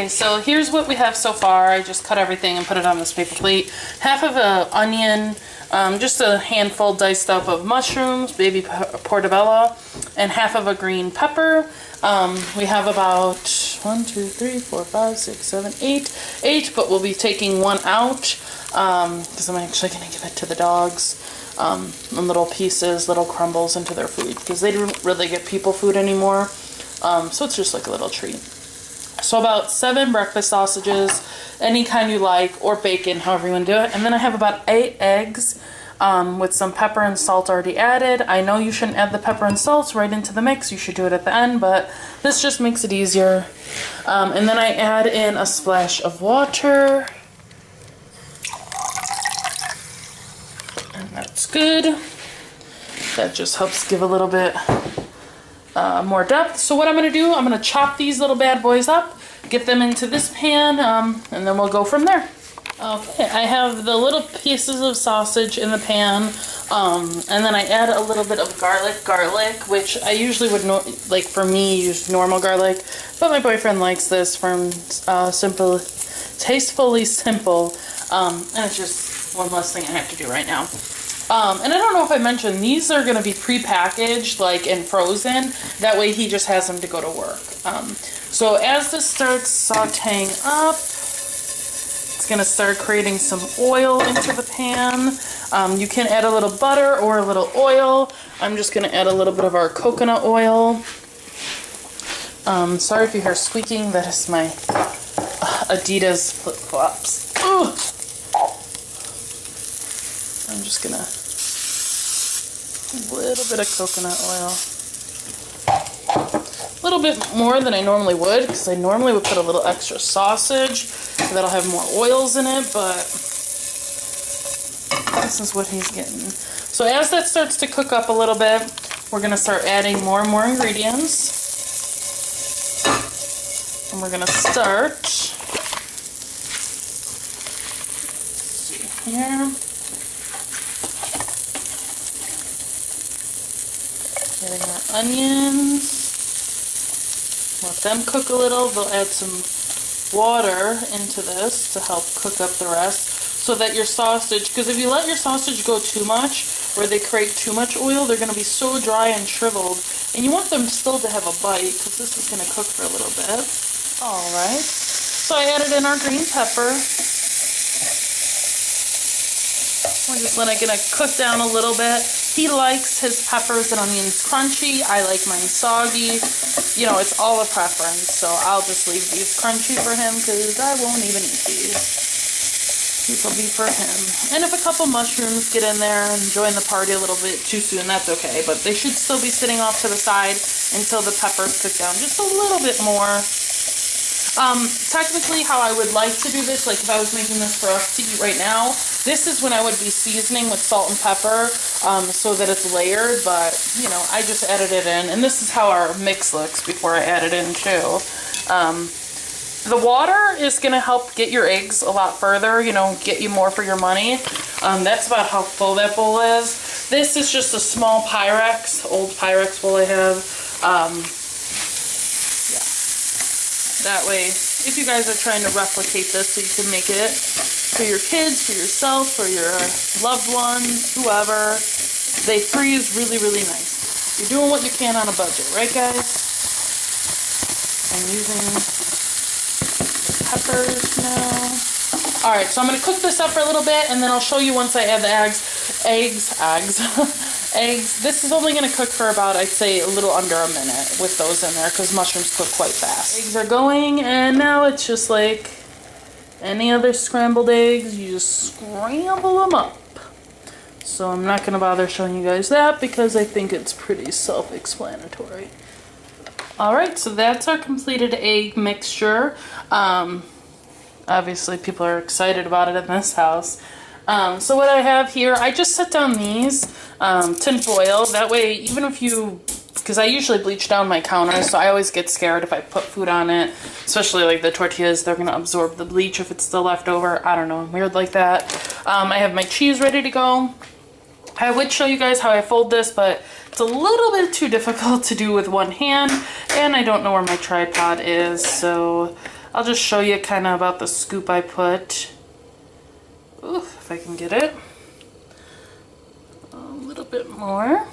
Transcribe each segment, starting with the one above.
Okay, so here's what we have so far. I just cut everything and put it on this paper plate. Half of an onion, just a handful diced up of mushrooms, baby portobello, and half of a green pepper. We have about 1, 2, 3, 4, 5, 6, 7, 8, but we'll be taking one out because I'm actually going to give it to the dogs in little pieces, little crumbles into their food because they don't really get people food anymore. So it's just like a little treat. So about 7 breakfast sausages, any kind you like, or bacon, however you want to do it. And then I have about 8 eggs with some pepper and salt already added. I know you shouldn't add the pepper and salt right into the mix. You should do it at the end, but this just makes it easier. And then I add in a splash of water. And that's good. That just helps give a little bit more depth. So what I'm going to do, I'm going to chop these little bad boys up, get them into this pan, and then we'll go from there. Okay, I have the little pieces of sausage in the pan, and then I add a little bit of garlic, which I usually would, like for me, use normal garlic, but my boyfriend likes this from Tastefully Simple, and it's just one less thing I have to do right now. And I don't know if I mentioned, these are going to be pre-packaged, like, and frozen. That way he just has them to go to work. So as this starts sauteing up, it's going to start creating some oil into the pan. You can add a little butter or a little oil. I'm just going to add a little bit of our coconut oil. Sorry if you hear squeaking. That is my Adidas flip-flops. I'm just gonna, a little bit of coconut oil. A little bit more than I normally would, because I normally would put a little extra sausage, so that'll have more oils in it, but this is what he's getting. So as that starts to cook up a little bit, we're gonna start adding more and more ingredients. And we're gonna start, let's see here. Getting our onions, let them cook a little. They'll add some water into this to help cook up the rest so that your sausage, because if you let your sausage go too much or they create too much oil, they're going to be so dry and shriveled, and you want them still to have a bite because this is going to cook for a little bit. Alright, so I added in our green pepper. We're just letting it cook down a little bit. He likes his peppers and onions crunchy. I like mine soggy. You know, it's all a preference. So I'll just leave these crunchy for him because I won't even eat these. These will be for him. And if a couple mushrooms get in there and join the party a little bit too soon, that's okay. But they should still be sitting off to the side until the peppers cook down just a little bit more. Technically how I would like to do this, like if I was making this for us to eat right now, this is when I would be seasoning with salt and pepper so that it's layered, but you know, I just added it in, and this is how our mix looks before I add it in too. The water is going to help get your eggs a lot further, you know, get you more for your money. That's about how full that bowl is. This is just a small Pyrex, old Pyrex bowl I have. That way, if you guys are trying to replicate this so you can make it for your kids, for yourself, for your loved ones, whoever, they freeze really, really nice. You're doing what you can on a budget, right guys? I'm using peppers now. Alright, so I'm going to cook this up for a little bit, and then I'll show you once I add the eggs. This is only going to cook for about, I'd say, a little under a minute with those in there because mushrooms cook quite fast. Eggs are going, and now it's just like any other scrambled eggs. You just scramble them up. So I'm not going to bother showing you guys that because I think it's pretty self-explanatory. Alright, so that's our completed egg mixture. Obviously, people are excited about it in this house. So what I have here, I just set down these tin foil. That way, even if you, because I usually bleach down my counter, so I always get scared if I put food on it, especially like the tortillas, they're going to absorb the bleach if it's still left over. I don't know, I'm weird like that. I have my cheese ready to go. I would show you guys how I fold this, but it's a little bit too difficult to do with one hand, and I don't know where my tripod is, so I'll just show you kind of about the scoop I put. Ooh, if I can get it. A little bit more.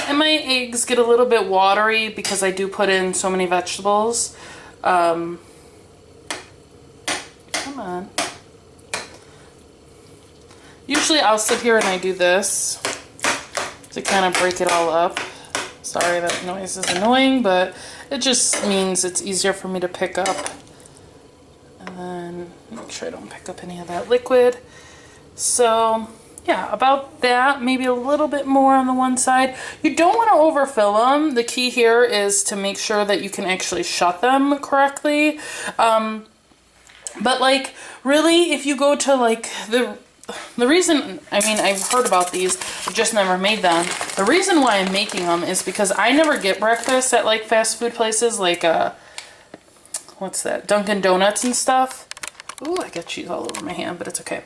And my eggs get a little bit watery because I do put in so many vegetables. Come on. Usually I'll sit here and I do this to kind of break it all up. Sorry, that noise is annoying, but it just means it's easier for me to pick up. And then make sure I don't pick up any of that liquid. So yeah, about that, maybe a little bit more on the one side. You don't want to overfill them. The key here is to make sure that you can actually shut them correctly. But like really, if you go to like the reason, I mean, I've heard about these, I've just never made them. The reason why I'm making them is because I never get breakfast at like fast food places like, what's that, Dunkin' Donuts and stuff. Ooh, I got cheese all over my hand, but it's okay.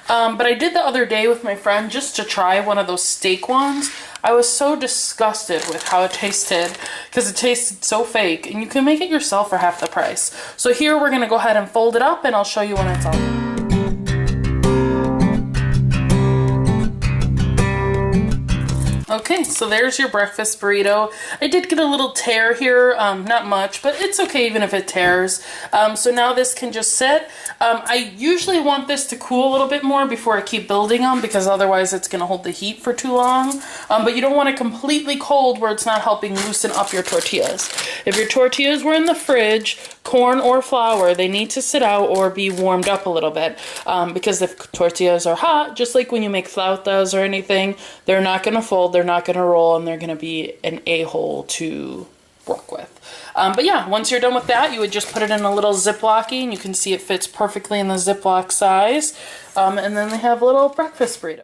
But I did the other day with my friend just to try one of those steak ones. I was so disgusted with how it tasted because it tasted so fake, and you can make it yourself for half the price. So here we're gonna go ahead and fold it up and I'll show you when it's all. Okay, so there's your breakfast burrito. I did get a little tear here, not much, but it's okay even if it tears. So now this can just sit. I usually want this to cool a little bit more before I keep building them because otherwise it's going to hold the heat for too long. But you don't want it completely cold where it's not helping loosen up your tortillas. If your tortillas were in the fridge, corn or flour, they need to sit out or be warmed up a little bit because if tortillas are hot, just like when you make flautas or anything, they're not going to fold, they're not going to roll, and they're going to be an a-hole to work with. But yeah, once you're done with that, you would just put it in a little Ziploc-y, and you can see it fits perfectly in the Ziploc size. And then they have a little breakfast burrito.